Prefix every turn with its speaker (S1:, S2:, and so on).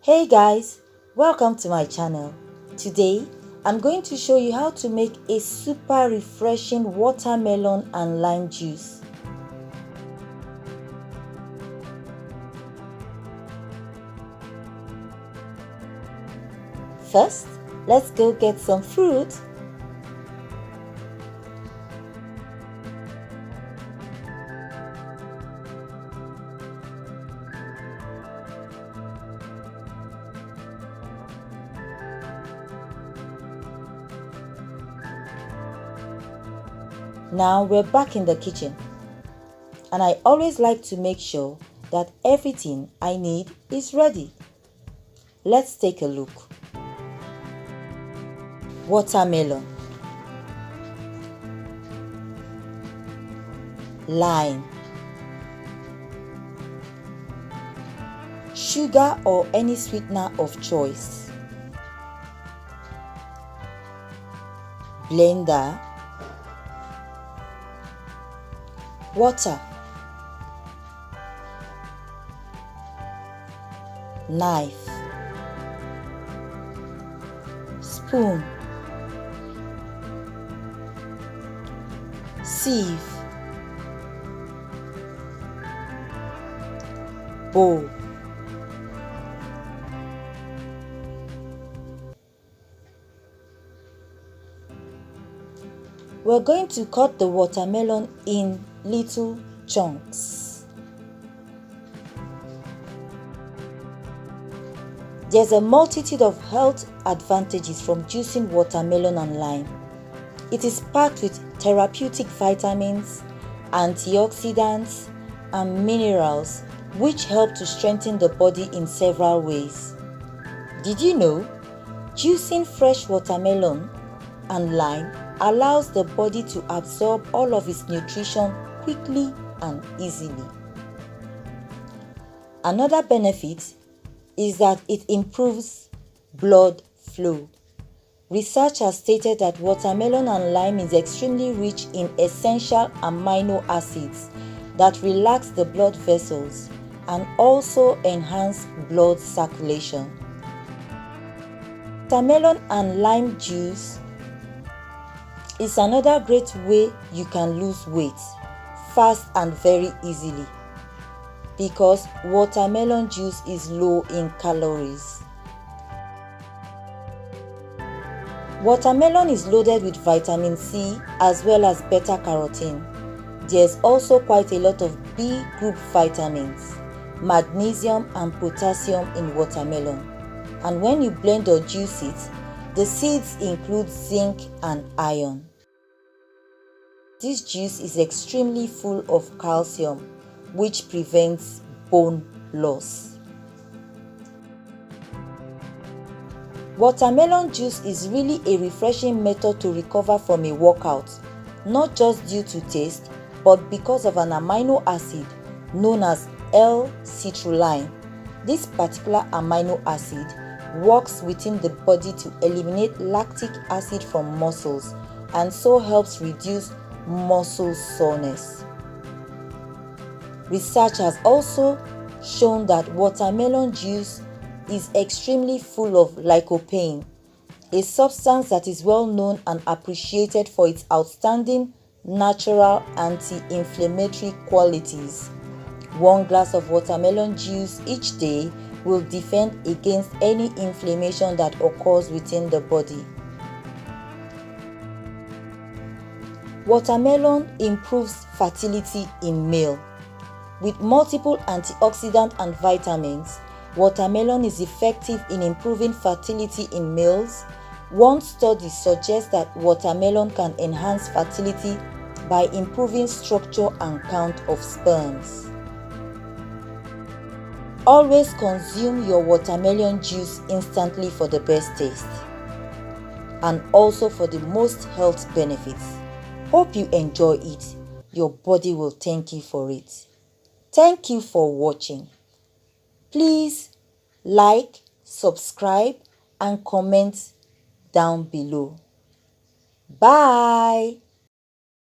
S1: Hey guys, welcome to my channel. Today, I'm going to show you how to make a super refreshing watermelon and lime juice. First, let's go get some fruit. Now we're back in the kitchen, and I always like to make sure that everything I need is ready. Let's take a look. Watermelon, lime, sugar or any sweetener of choice, blender, water, knife, spoon, sieve, bowl. We're going to cut the watermelon in little chunks. There's a multitude of health advantages from juicing watermelon and lime. It is packed with therapeutic vitamins, antioxidants, and minerals which help to strengthen the body in several ways. Did you know? Juicing fresh watermelon and lime allows the body to absorb all of its nutrition quickly and easily. Another benefit is that it improves blood flow. Research has stated that watermelon and lime is extremely rich in essential amino acids that relax the blood vessels and also enhance blood circulation. Watermelon and lime juice is another great way you can lose weight fast and very easily because watermelon juice is low in calories. Watermelon is loaded with vitamin C as well as beta-carotene. There's also quite a lot of B group vitamins, magnesium and potassium in watermelon. And when you blend or juice it, the seeds include zinc and iron. This juice is extremely full of calcium, which prevents bone loss. Watermelon juice is really a refreshing method to recover from a workout, not just due to taste, but because of an amino acid known as L-citrulline. This particular amino acid works within the body to eliminate lactic acid from muscles and so helps reduce muscle soreness. Research has also shown that watermelon juice is extremely full of lycopene, a substance that is well known and appreciated for its outstanding natural anti-inflammatory qualities. One glass of watermelon juice each day will defend against any inflammation that occurs within the body. Watermelon improves fertility in male. With multiple antioxidants and vitamins, watermelon is effective in improving fertility in males. One study suggests that watermelon can enhance fertility by improving structure and count of sperms. Always consume your watermelon juice instantly for the best taste and also for the most health benefits. Hope you enjoy it. Your body will thank you for it. Thank you for watching. Please like, subscribe, and comment down below. Bye.